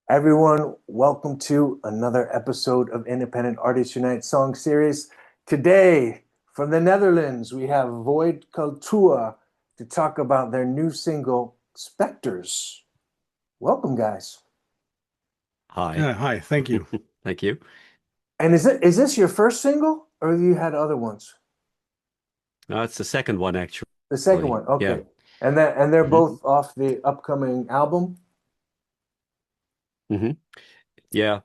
Everyone, welcome to another episode of Independent Artists Unite Song Series. Today, from the Netherlands, we have Void Kultur to talk about their new single, Specters. Welcome, guys. Hi. Yeah, hi, thank you. Thank you. And is this your first single, or have you had other ones? It's the second one The second actually. one, Yeah. okay. And they're hmm both off the upcoming album. hmm Yeah.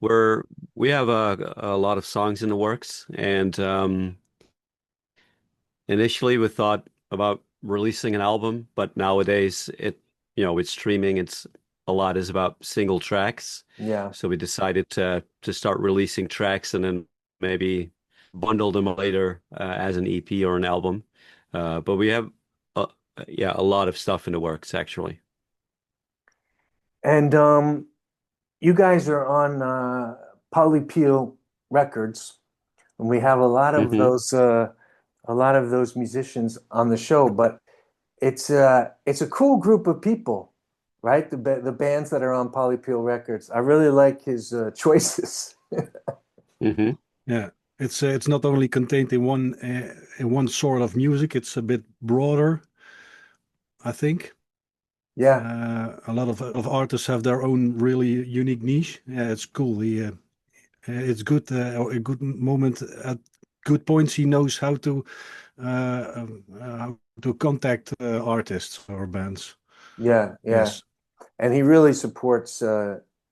We're we have a lot of songs in the works, and initially we thought about releasing an album, but nowadays with streaming, it's a lot is about single tracks. Yeah. So we decided to start releasing tracks and then maybe bundle them later as an EP or an album. But we have uh, a lot of stuff in the works actually. And you guys are on Polypeel Records. And we have hmm a lot of those musicians on the show, but it's a cool group of people, right? The bands that are on Polypeel Records. I really like his choices. hmm Yeah, it's not only contained in one sort of music. It's a bit broader, I think. Yeah, A lot of artists have their own really unique niche. Yeah, it's cool. It's good. A good moment at good points. He knows how to contact artists or bands. yeah. Yes. And he really supports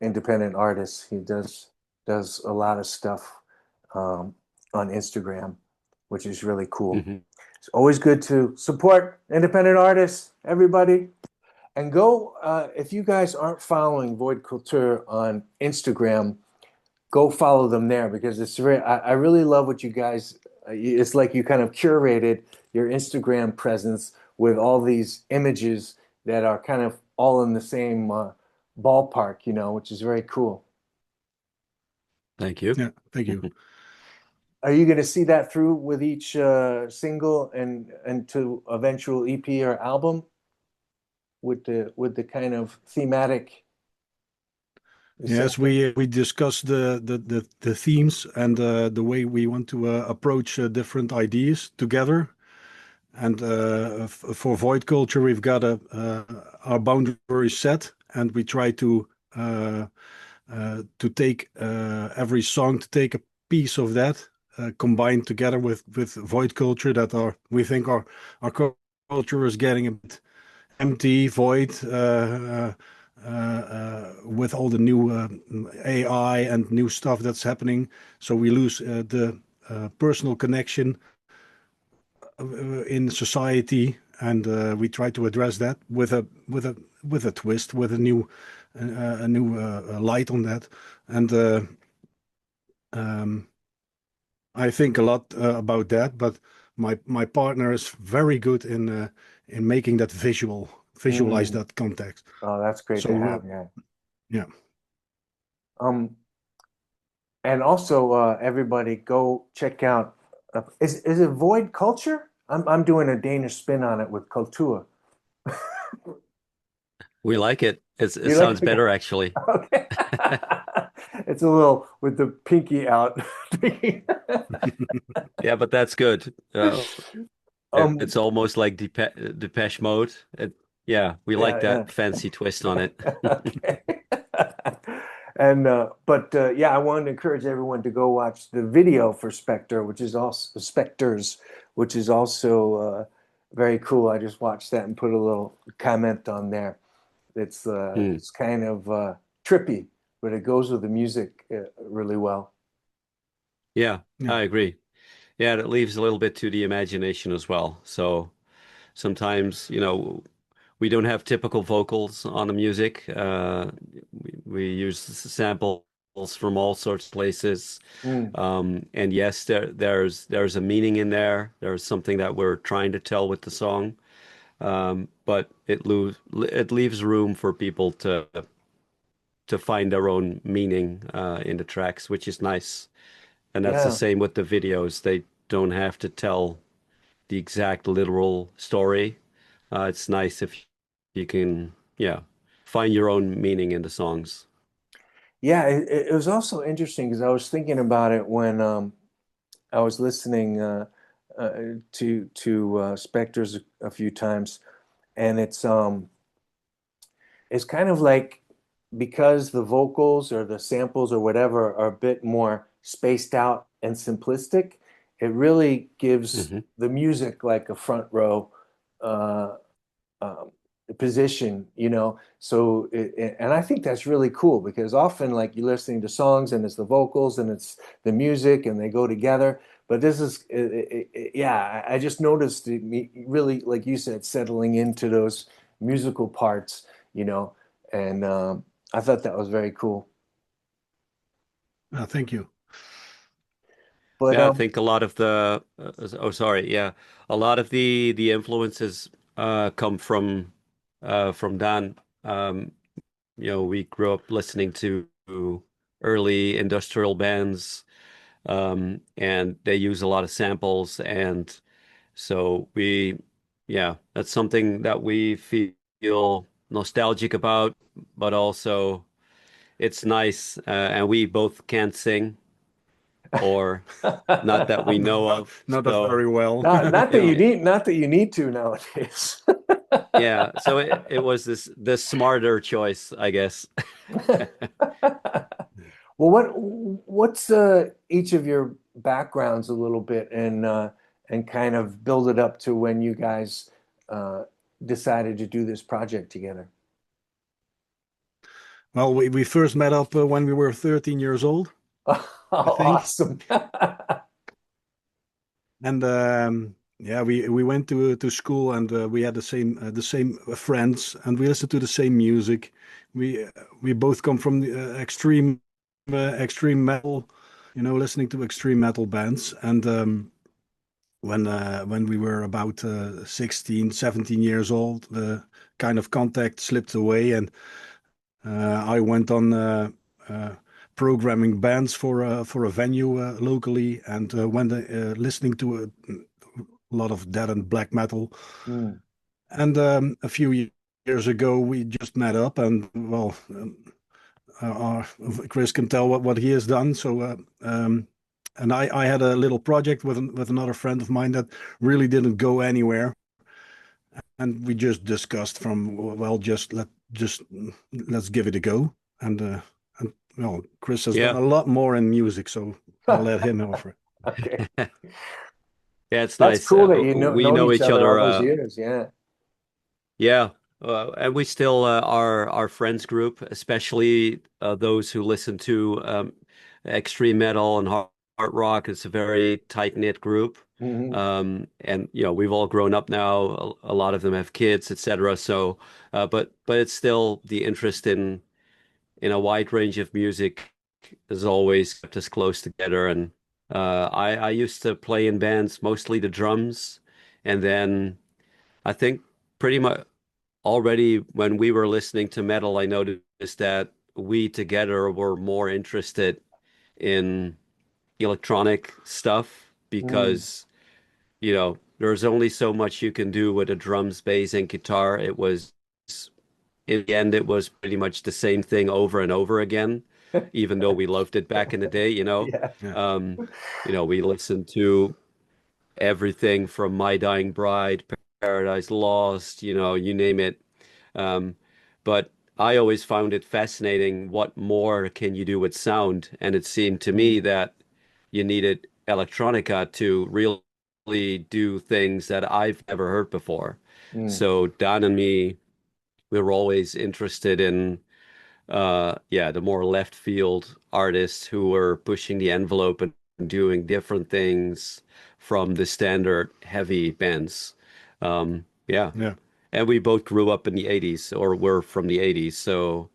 independent artists. He does a lot of stuff um, on Instagram, which is really cool. hmm It's always good to support independent artists, everybody. And go, if you guys aren't following Void Culture on Instagram, go follow them there because I really love what you guys, it's like you kind of curated your Instagram presence with all these images that are kind of all in the same ballpark, which is very cool. Thank you. Yeah. Thank you. Are you going to see that through with each single and to eventual EP or album with the kind of thematic? The same Yes, thing? we discussed the themes and the way we want to approach different ideas together. And for Void Culture, we've got our boundaries set, and we try to take every song to take a piece of that, combined together with Void Culture that are we think our culture is getting a bit empty, void, with all the new AI and new stuff that's happening. So we lose the personal connection in society, and we try to address that with a twist, with a new light on that. And um, I think a lot about that, but my partner is very good in making that visualize Mm. that context. Oh, that's great to So have. Yeah. yeah, Um, and also, everybody go check out. Is it Void Culture? I'm doing a Danish spin on it with Kultur. We like it. It You like sounds it? better actually. Okay. It's a little with the pinky out. Yeah, but that's good. Um, It's almost like Depeche Mode. Yeah, we like yeah, that fancy twist on it. yeah. Okay. And but yeah, I wanted to encourage everyone to go watch the video for Spectre, which is also Specters, which is also very cool. I just watched that and put a little comment on there. Hmm. It's kind of trippy, but it goes with the music really well. Yeah, yeah, I agree. Yeah, it leaves a little bit to the imagination as well. So sometimes, we don't have typical vocals on the music. We use samples from all sorts of places. Mm, And yes, there's a meaning in there. There's something that we're trying to tell with the song. But it leaves room for people to find their own meaning in the tracks, which is nice. And that's the yeah, same with the videos. They don't have to tell the exact literal story. It's nice if you can, yeah, find your own meaning in the songs. Yeah, it was also interesting because I was thinking about it when I was listening to Specters a few times, and it's kind of like because the vocals or the samples or whatever are a bit more spaced out and simplistic, it really gives Hmm. the music like a front row uh, um, position, you know. So, and I think that's really cool because often, like, you're listening to songs and it's the vocals and it's the music and they go together. But this is, yeah, I just noticed really, like you said, settling into those musical parts, you know, and I thought that was very cool. Thank you. But Yeah, I think a lot of the oh sorry, yeah, a lot of the influences come from Dan. Um, we grew up listening to early industrial bands, and they use a lot of samples, and so yeah, that's something that we feel nostalgic about, but also it's nice, and we both can't sing, or not that we know of, Not that so very well. not that you it, need, not that you need to nowadays. yeah, so it was the smarter choice, I guess. Well, what's each of your backgrounds a little bit and kind of build it up to when you guys uh, decided to do this project together? Well, we first met up when we were 13 years old, I think. Awesome. And yeah, we went to school, and we had the same friends, and we listened to the same music. We both come from the extreme metal, listening to extreme metal bands. And when we were about 16, 17 years old, the kind of contact slipped away, and I went on uh, programming bands for a venue locally, and when listening to a lot of death and black metal. Mm, And a few years ago, we just met up, and well, uh, Chris can tell what he has done. So, and I had a little project with another friend of mine that really didn't go anywhere, and we just discussed from, well, just let's give it a go. And well, Chris has done Yeah. a lot more in music, so I'll let him offer it. okay. Yeah, it's That's nice. cool that you know We known know each each other all other. those years. Yeah. Yeah, and we still are our friends group, especially those who listen to extreme metal and hard rock. It's a very tight-knit group, Hmm. and we've all grown up now. A lot of them have kids, etc. So, but it's still the interest in a wide range of music has always kept us close together. And I used to play in bands, mostly the drums, and then I think pretty much already when we were listening to metal, I noticed that we together were more interested in electronic stuff Mm, because, there's only so much you can do with a drums, bass, and guitar. In the end, it was pretty much the same thing over and over again, even though we loved it back in the day. yeah. Yeah, Um, we listened to everything from My Dying Bride, Paradise Lost, you name it. Um, but I always found it fascinating what more can you do with sound, and it seemed to me Mm, that you needed electronica to really do things that I've never heard before. mm, So Don and me, we were always interested in yeah, the more left field artists who were pushing the envelope and doing different things from the standard heavy bands. Yeah. yeah, And we both grew up in the 80s, or were from the 80s, so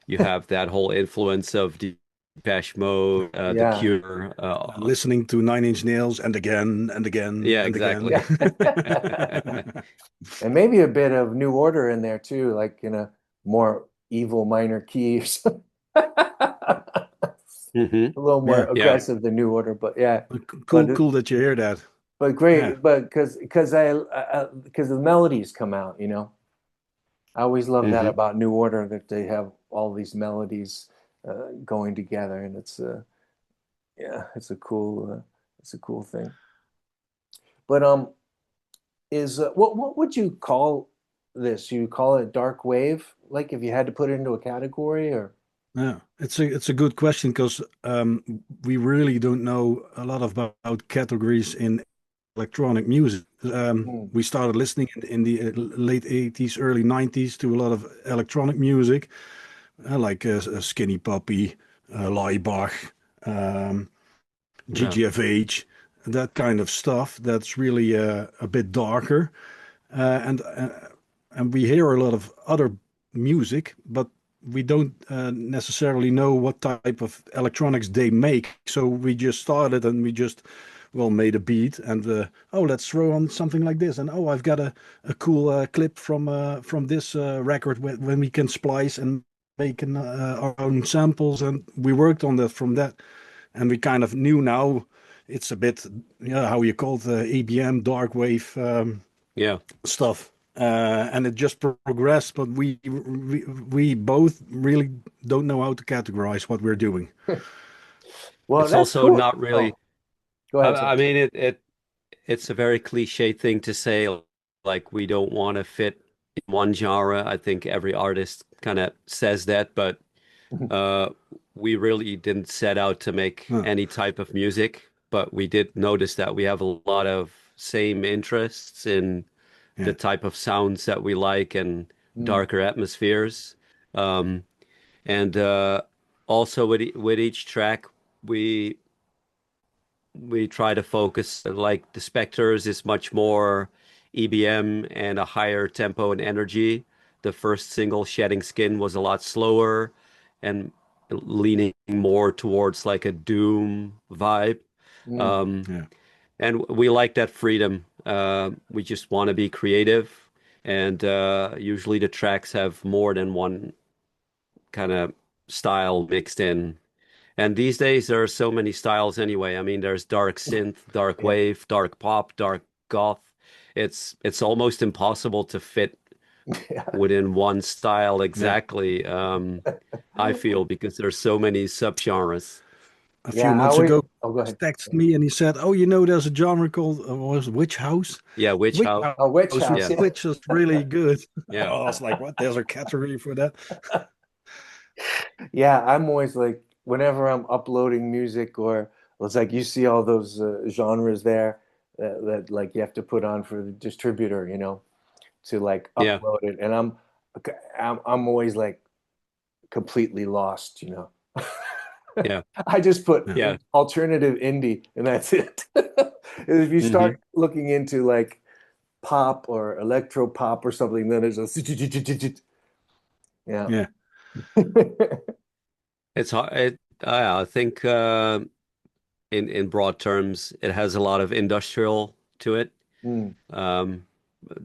you have that whole influence of Depeche Mode, The yeah. Cure. listening to Nine Inch Nails and again and again Yeah, and again. Yeah. exactly. And maybe a bit of New Order in there too, like in a more evil minor key or something. Hmm. A little more Yeah, Yeah. aggressive than New Order, but yeah. cool, But cool that you hear that. Yeah, great, but because the melodies come out, you know. I always love that Hmm. about New Order that they have all these melodies going together, and yeah, it's a cool thing. But is what would you call this? You call it dark wave? Like if you had to put it into a category, or Yeah, it's a good question because we really don't know a lot about categories in electronic music. mm, We started listening in the late 80s, early 90s to a lot of electronic music, like Skinny Puppy, Laibach, um, Yeah. GGFH, that kind of stuff. That's really a bit darker, and we hear a lot of other music, but we don't necessarily know what type of electronics they make. So we just started and we just well made a beat and oh, let's throw on something like this, and oh, I've got a cool clip from this record when we can splice and make our own samples, and we worked on that from that, and we kind of knew now it's a bit, yeah, how you call it, ABM, dark wave Yeah. stuff. And it just progressed, but we both really don't know how to categorize what we're doing. well, It's that's also cool. not really, Oh, go ahead, sir. I mean, it's a very cliche thing to say, like we don't want to fit in one genre. I think every artist kind of says that, but uh, we really didn't set out to make Huh, any type of music, but we did notice that we have a lot of same interests in the yeah, type of sounds that we like and Mm, darker atmospheres. Um, and also with each track, we we try to focus, like the Specters is much more EBM and a higher tempo and energy. The first single, Shedding Skin, was a lot slower and leaning more towards like a doom vibe. mm. Um, yeah, and we like that freedom. We just want to be creative. And usually the tracks have more than one kind of style mixed in. And these days there are so many styles anyway. I mean, there's dark synth, dark Yeah, wave, dark pop, dark goth. It's almost impossible to fit yeah. within one style yeah. exactly. I feel because there's so many subgenres. A few Yeah, I months always. ago, Oh, go he ahead. texted me and he said, "Oh, there's a genre called was Witch House." Yeah, Witch Witch House. Oh, Witch House, House. Yeah, Yeah, which is really good. yeah, I was like, "What? There's a category for that?" yeah. I'm always like, whenever I'm uploading music, or it's like you see all those genres there that like you have to put on for the distributor, to like yeah, upload it, and I'm always like completely lost. yeah, I just put Yeah, yeah. alternative indie, and that's it. If you Hmm. start looking into like pop or electro pop or something, then it's a yeah. yeah, It's hard. I think in broad terms, it has a lot of industrial to it. Mm, Um,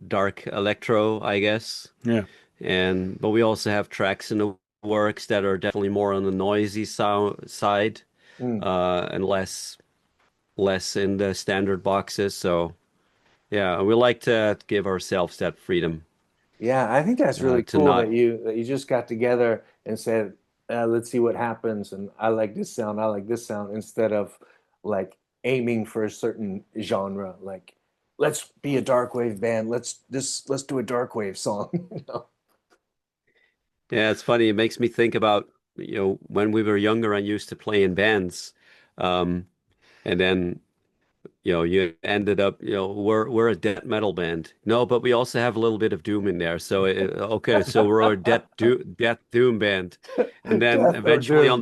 Dark electro, I guess. yeah, And but we also have tracks in the works that are definitely more on the noisy sound side, mm. and less in the standard boxes. So yeah, we like to give ourselves that freedom Yeah, I think that's really to cool not. that you just got together and said, let's see what happens, and I like this sound, I like this sound, instead of like aiming for a certain genre, like let's be a dark wave band, let's do a dark wave song. Yeah, it's funny. It makes me think about, when we were younger and used to play in bands, um, and then you ended up, we're a death metal band. No, but we also have a little bit of doom in there. So okay, so we're a death doom band. And then Death or eventually doom.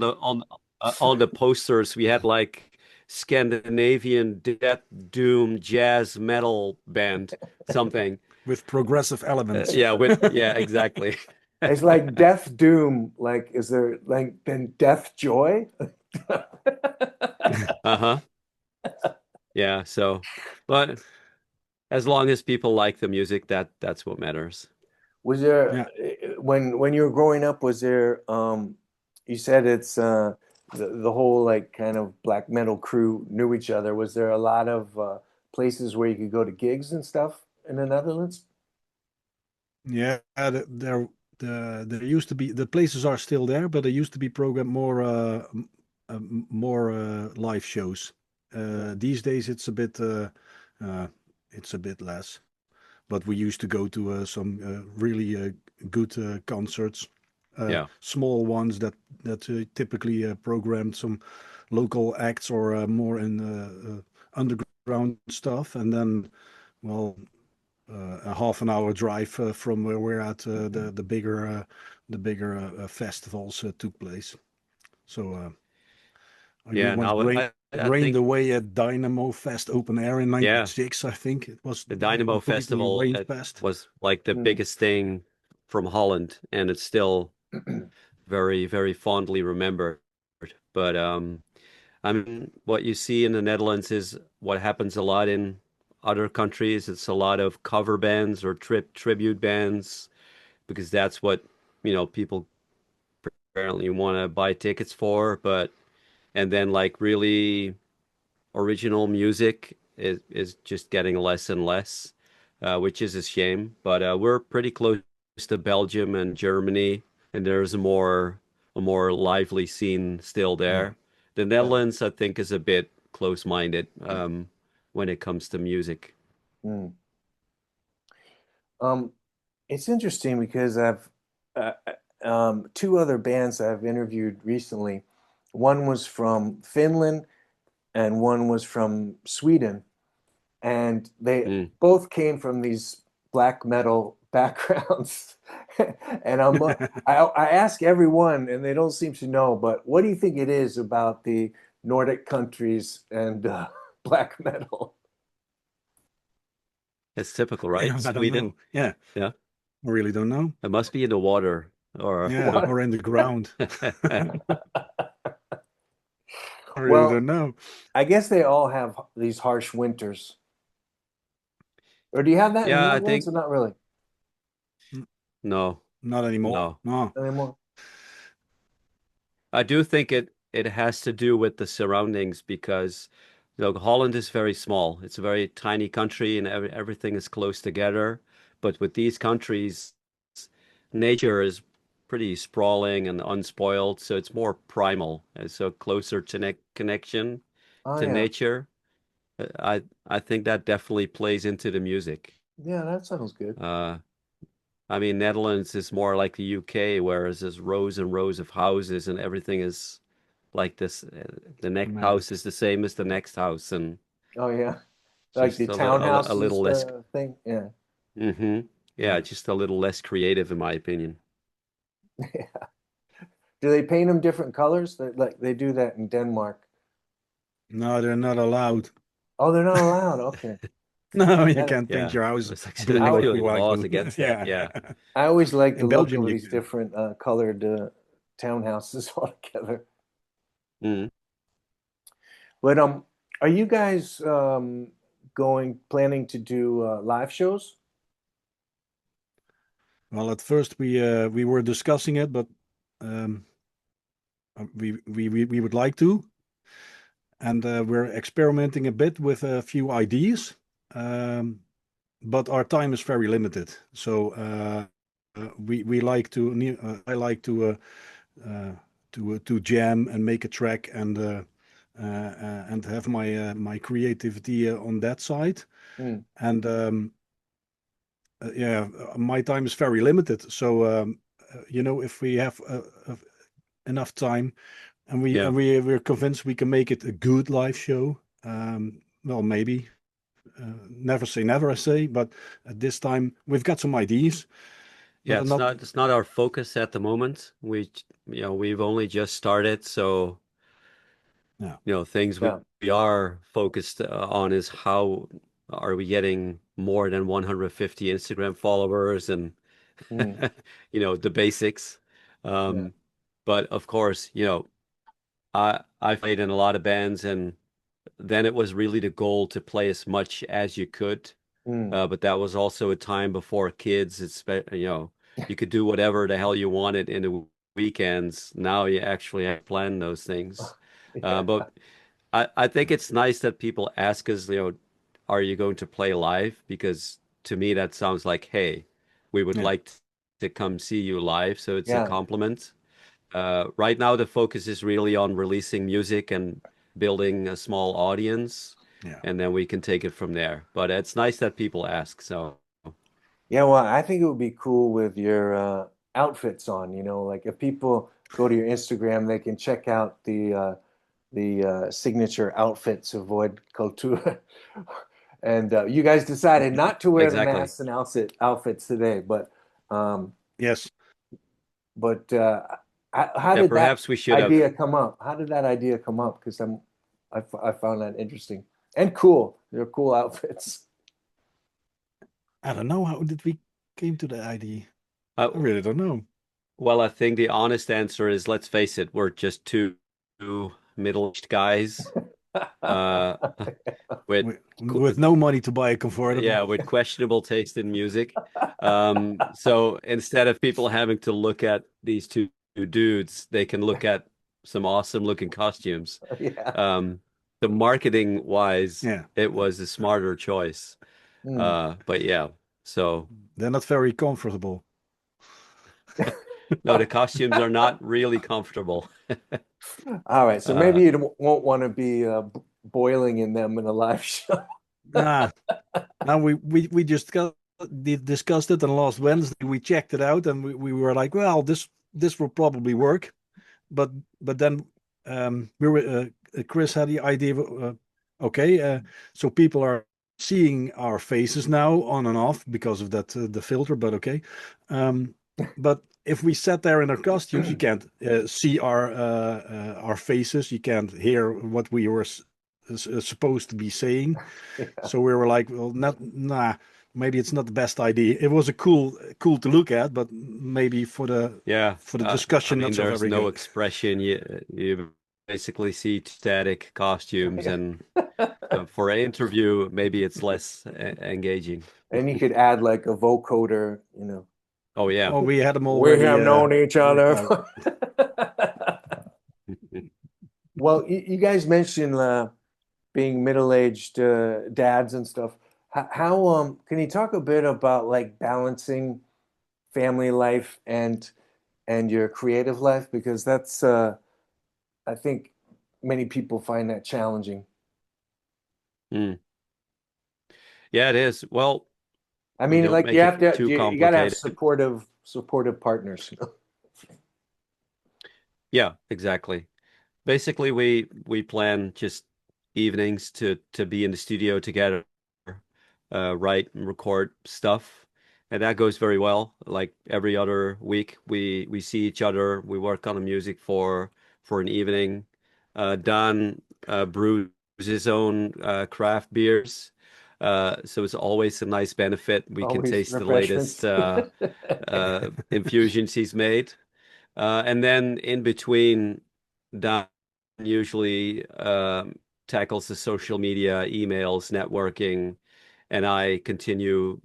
on the posters we had like Scandinavian death doom jazz metal band something. with progressive elements. Yeah, exactly. It's like death doom. Like, is there like then death joy? Uh-huh. Yeah, so but as long as people like the music, that's what matters. Was there Yeah, when you were growing up, was there you said it's the whole like kind of black metal crew knew each other. Was there a lot of places where you could go to gigs and stuff in the Netherlands? yeah. There there used to be the places are still there, but there used to be programmed more more live shows. Yeah. These days uh, it's a bit less. But we used to go to some really good concerts, Yeah. small ones that typically programmed some local acts or more in underground stuff, and then well a half an hour drive from where we're at the bigger festivals took place. So we Yeah, once now I rained think away at Dynamo Fest open air in yeah, '96. I think it was the a Dynamo completely Festival rained it fest. was like the Mm. biggest thing from Holland, and it's still very, very fondly remembered. But I mean, what you see in the Netherlands is what happens a lot in other countries. It's a lot of cover bands or tribute bands because that's what, people apparently want to buy tickets for. But and then like really original music is just getting less and less, which is a shame. But we're pretty close to Belgium and Germany, and there's a more lively scene still Yeah. there. The Yeah. Netherlands, I think, is a bit close-minded when it comes to music. Mm. Um, it's interesting because I've two other bands I've interviewed recently. One was from Finland and one was from Sweden, and they Mm. both came from these black metal backgrounds. And I ask everyone, and they don't seem to know. But what do you think it is about the Nordic countries and black metal? It's typical, Yeah, right? I don't Sweden. know. Yeah, Yeah. I really don't know. It must be in the water or Yeah, What? or in the ground. I really Well, don't know. I guess they all have these harsh winters. Or do you have that in the yeah, I Netherlands think or not really N- no, Not anymore. no. No. anymore? I do think it has to do with the surroundings because Holland is very small. It's a very tiny country and everything is close together. But with these countries, nature is pretty sprawling and unspoiled, so it's more primal and so closer to ne connection Oh to yeah. nature. I think that definitely plays into the music. Yeah, that sounds good. Uh, I mean, Netherlands is more like the UK, whereas there's rows and rows of houses and everything is like this. The next house Dramatic. is the same as the next house, and Oh yeah. Like the just a little townhouses less. thing. Yeah. Hmm. Yeah, Yeah. just a little less creative, in my opinion. Do they paint them different colors? Like they do that in Denmark. No, they're not allowed. Oh, they're not allowed. Okay. No, you Yeah. can't paint Yeah, your house there's blue I like actually we like laws blue. against that. Yeah. Yeah. I always like the In look Belgium, of you these can. different colored townhouses all together. Mm. But are you guys planning to do live shows? Well, at first we were discussing it, but um, we would like to, and we're experimenting a bit with a few ideas, um, but our time is very limited. So we like to I like uh, to jam and make a track and have my creativity on that side. Mm, And yeah, my time is very limited. So if we have enough time Yeah. we're convinced we can make it a good live show, well, maybe. Never say never, I say, but at this time we've got some ideas, Yeah, but it's not. not our focus at the moment. We've only just started, so Yeah, things we, yeah. we are focused on is how are we getting more than 150 Instagram followers and Mm, the basics. yeah. Um, but of course, I played in a lot of bands and then it was really the goal to play as much as you could. Mm. But that was also a time before kids. You could do whatever the hell you wanted in the weekends. Now you actually have to plan those things. Yeah. But I think it's nice that people ask us, are you going to play live? Because to me, that sounds like, hey, we would yeah, like to come see you live, so it's a Yeah. compliment. Right now, the focus is really on releasing music and building a small audience, Yeah. and then we can take it from there. But it's nice that people ask. So, Yeah, well, I think it would be cool with your outfits on, like if people go to your Instagram, they can check out the signature outfits of Void Culture. And you guys decided not to wear the exactly. masks and outfits today, um, Yes. but how Yeah, did that perhaps we should have. idea come up? How did that idea come up? Because I found that interesting and cool. They're cool outfits. I don't know. How did we came to the idea? Uh, I really don't know. well, I think the honest answer is, let's face it, we're just two middle-aged guys uh, with With no money to buy a convertible. yeah, with questionable taste in music. So instead of people having to look at these two dudes, they can look at some awesome looking costumes. Yeah. Um, the marketing wise, Yeah. it was a smarter choice. Hmm. But yeah, so They're not very comfortable. no, the costumes are not really comfortable. All right, so Uh, maybe you won't want to be boiling in them in a live show. Nah. Now we just discussed it, and last Wednesday we checked it out, and we were like, well, this will probably work. But then we were Chris had the idea of okay, so people are seeing our faces now on and off because of that the filter, but okay. But if we sat there in our costumes, you can't see our faces. You can't hear what we were supposed to be saying. Yeah. So we were like, well, not nah. Maybe it's not the best idea. It was a cool to look at, but maybe yeah, for the I discussion, not mean, so there's very no good. expression. You basically see static costumes and for an interview, maybe it's less engaging. And you could add like a vocoder. Oh yeah. Oh, we had them We already have known each worked other. out. Well, you guys mentioned being middle-aged dads and stuff. How can you talk a bit about like balancing family life and your creative life? Because that's I think many people find that challenging. Mm. Yeah, it is. Well, I we mean, don't like you make have it to too you got to have complicated. supportive partners. Yeah, exactly. Basically, we plan just evenings to be in the studio together, write and record stuff, and that goes very well. Like every other week, we see each other. We work on the music for an evening. Don brews his own craft beers, so it's always a nice benefit. We can Always taste the latest refreshments. infusions he's made. And then in between, Don usually tackles the social media, emails, networking, and I continue,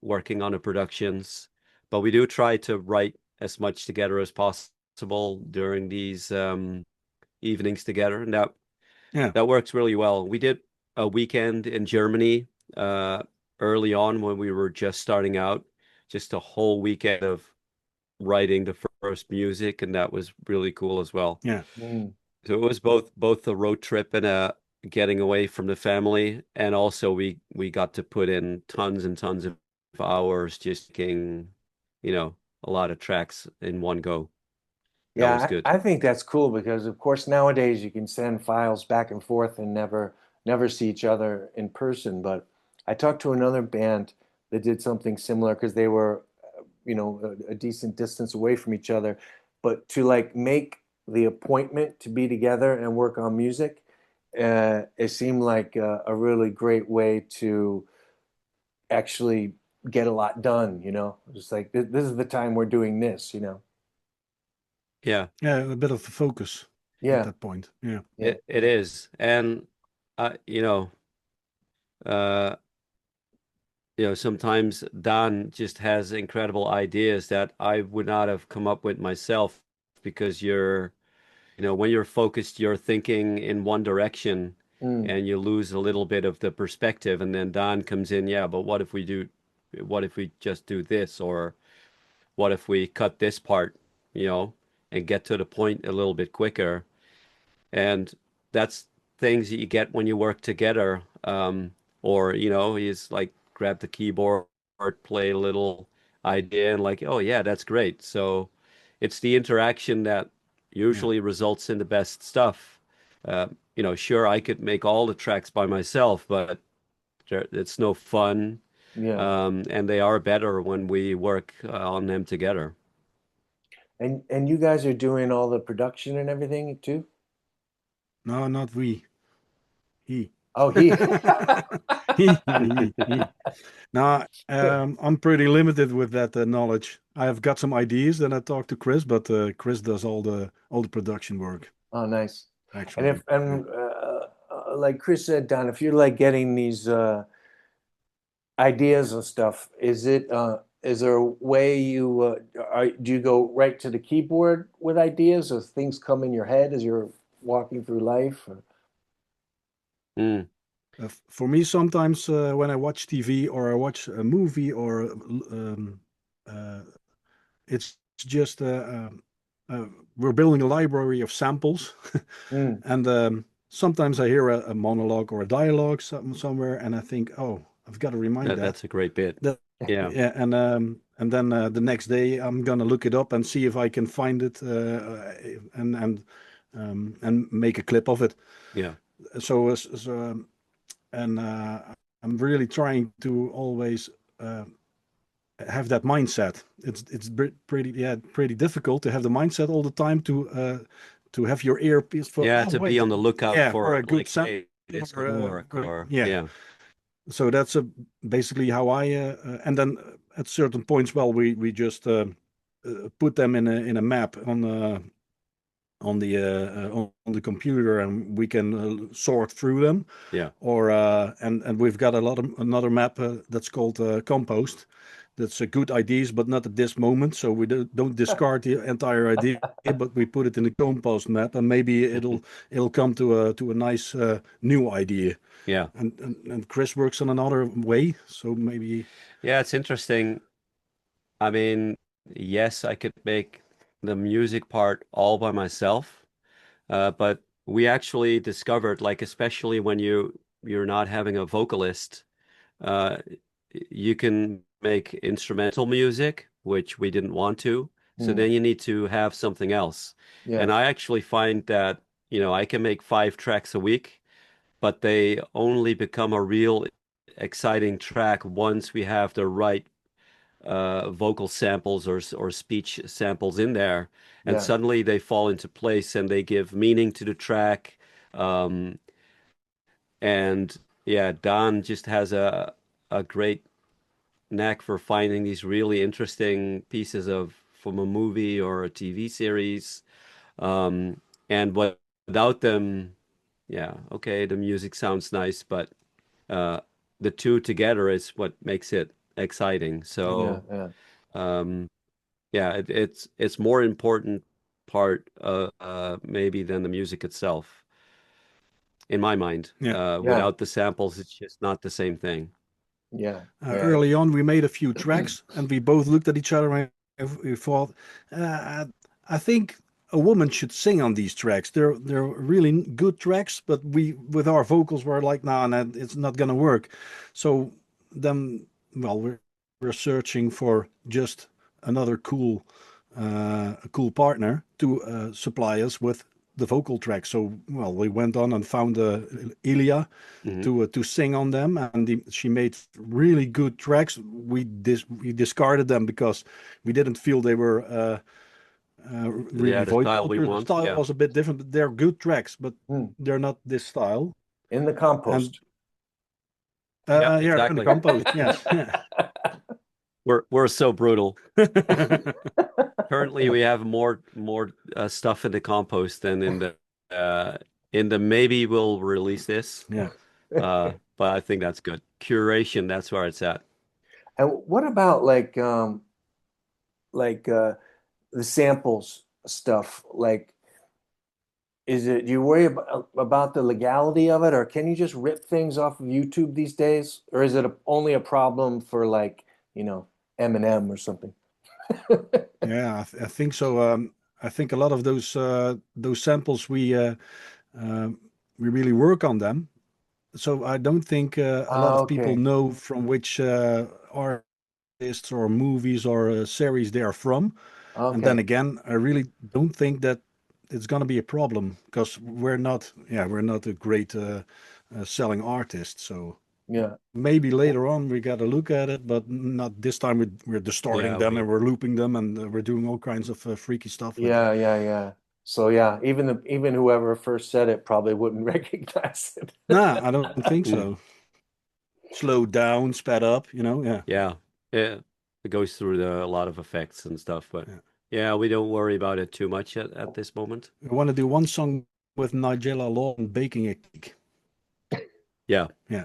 working on the productions. But we do try to write as much together as possible during these evenings together, and that Yeah, that works really well. We did a weekend in Germany uh, early on when we were just starting out, just a whole weekend of writing the first music, and that was really cool as well. yeah, Mm. So it was both a road trip and a getting away from the family, and also we got to put in tons and tons of hours just making, a lot of tracks in one go. That was Yeah, good. I think that's cool because of course nowadays you can send files back and forth and never see each other in person. But I talked to another band that did something similar because they were, a decent distance away from each other. But to like make the appointment to be together and work on music, it seemed like a really great way to actually get a lot done. Just like this is the time we're doing this. Yeah, yeah. A bit of the focus at Yeah, that point. Yeah, yeah. it is. And uh, you know, uh sometimes Don just has incredible ideas that I would not have come up with myself because when you're focused, you're thinking in one direction Mm. and you lose a little bit of the perspective. And then Don comes in, yeah, but what if we just do this? Or what if we cut this part, you know, and get to the point a little bit quicker? And that's things that you get when you work together. Or, you know, he's like grab the keyboard, play a little idea and like, oh yeah, that's great. So it's the interaction that Yeah. usually results in the best stuff. You know, sure, I could make all the tracks by myself, but it's no fun. Yeah. And they are better when we work on them together. And you guys are doing all the production and everything too? No, not we. He. Oh, he. He. Now, I'm pretty limited with that knowledge. I've got some ideas, then I talk to Chris, but Chris does all the production work, Oh, nice. And actually. if Yeah. and like Chris said, Don, if you're like getting these ideas and stuff, is there a way do you go right to the keyboard with ideas, or things come in your head as you're walking through life? Or- Mm, For me, sometimes when I watch TV or I watch a movie or uh, it's just we're building a library of samples, Mm, and sometimes I hear a monologue or a dialogue somewhere, and I think, oh, I've got to remind that. that's a great bit. That Yeah. yeah, and then the next day I'm gonna look it up and see if I can find it and make a clip of it. Yeah. So and I'm really trying to always have that mindset. It's pretty difficult to have the mindset all the time to have your earpiece for, Yeah, oh to be wait, on the lookout yeah, for for a good like, sound hey, this or, could work or yeah. yeah. So that's basically how I and then at certain points, well, we just put them in a map on the computer, and we can sort through them. Yeah. Or and we've got another map that's called Compost. That's good ideas, but not at this moment. So we don't discard the entire idea, but we put it in the compost map, and maybe it'll come to a nice new idea. Yeah. And Chris works on another way, so maybe Yeah, it's interesting. I mean, yes, I could make the music part all by myself, but we actually discovered, like, especially when you're not having a vocalist, uh, you can make instrumental music, which we didn't want to. So mm, then you need to have something else. yeah, And I actually find that, you know, I can make 5 tracks a week, but they only become a real exciting track once we have the right vocal samples or speech samples in there, and yeah, suddenly they fall into place and they give meaning to the track. Um, and yeah, Don just has a great knack for finding these really interesting pieces of from a movie or a TV series. Um, and without them, yeah, okay, the music sounds nice, but uh, the two together is what makes it exciting. yeah, So, yeah, um, yeah, it's more important part maybe than the music itself, in my mind. yeah. yeah, Without the samples, it's just not the same thing. yeah, yeah, Early on, we made a few tracks, and we both looked at each other and we thought, uh, I think a woman should sing on these tracks. They're really good tracks, but we with our vocals were like, nah, nah, it's not gonna work. So then, well, we're searching for just another a cool partner to supply us with the vocal tracks. So, well, we went on and found Ilya Hmm. to sing on them, and she made really good tracks. We discarded them because we didn't feel they were really Yeah, the voice style we culture. The want. style Yeah. was a bit different, but they're good tracks, but mm. they're not this style. In the And compost. Yeah, yeah, in the exactly. compost, yes, yeah. We're so brutal. Currently, we have more stuff in the compost than in the maybe we'll release this. Yeah. But I think that's good. Curation, that's where it's at. And what about like the samples stuff? Like, is it, do you worry about the legality of it, or can you just rip things off of YouTube these days? Or is it only a problem for like, you know, Eminem or something? Yeah, I think so. I think a lot of those samples we really work on them. So I don't think a lot of people Okay. know from which artists or movies or series they are from. And then Okay. again, I really don't think that it's going to be a problem because we're not a great selling artist. So Yeah. maybe later on we got to look at it, but not this time. We're distorting Yeah, them we and we're looping them and we're doing all kinds of freaky stuff with it. Yeah, yeah, yeah. So yeah, even whoever first said it probably wouldn't recognize it. Nah, I don't think mm, so. Slowed down, sped up, yeah. yeah. Yeah. It goes through a lot of effects and stuff, but Yeah. yeah, we don't worry about it too much at this moment. I want to do one song with Nigella Lawson baking a cake. Yeah. Yeah.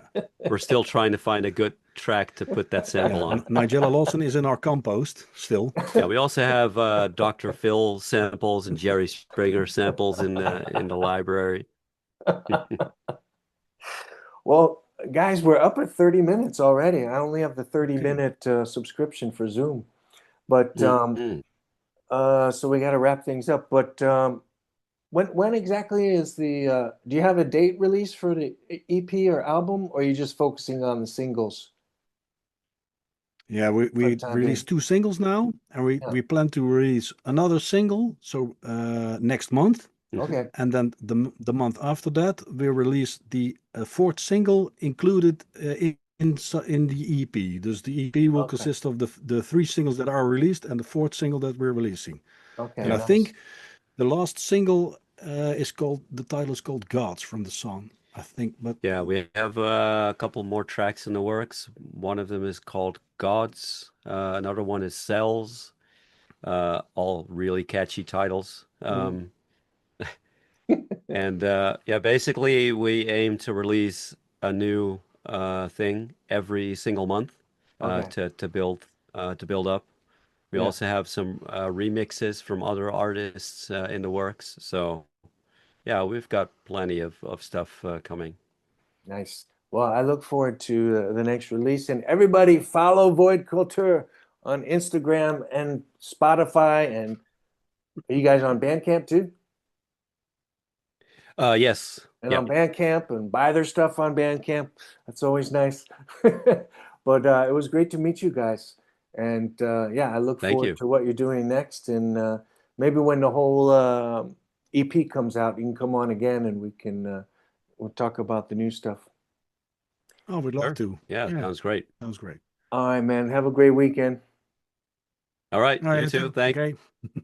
We're still trying to find a good track to put that sample Yeah. on. Nigella Lawson is in our compost still. Yeah, we also have Dr. Phil samples and Jerry Springer samples in the library. Well, guys, we're up at 30 minutes already. I only have the 30 Okay. minute subscription for Zoom. But Mhm. so we got to wrap things up. But when exactly is the do you have a date release for the EP or album, or are you just focusing on the singles Yeah, we, for the we time being? released two singles now, and Yeah. we plan to release another single next month. Okay. And then the month after that, we release the fourth single included in the EP. Dus the EP will Okay. consist of the three singles that are released and the fourth single that we're releasing. Okay. And I Yeah. Nice. think the last single the title is called Gods from the song, I think. But Yeah, we have a couple more tracks in the works. One of them is called Gods. Another one is Cells. All really catchy titles. Mm. And yeah, basically we aim to release a new thing every single month Okay. to build up. We Yeah. also have some remixes from other artists in the works. So yeah, we've got plenty of stuff coming. Nice. Well, I look forward to the next release. And everybody follow Void Culture on Instagram and Spotify. And are you guys on Bandcamp too? Yes, And yeah, on Bandcamp and buy their stuff on Bandcamp. That's always nice. But it was great to meet you guys. And yeah, I look thank forward you. to what you're doing next. And maybe when the whole EP comes out, you can come on again and we'll talk about the new stuff. oh, we'd love Sure. to. Yeah, Yeah, sounds great. sounds great. All right, man. Have a great weekend. All right, All you right, too. Thanks. okay.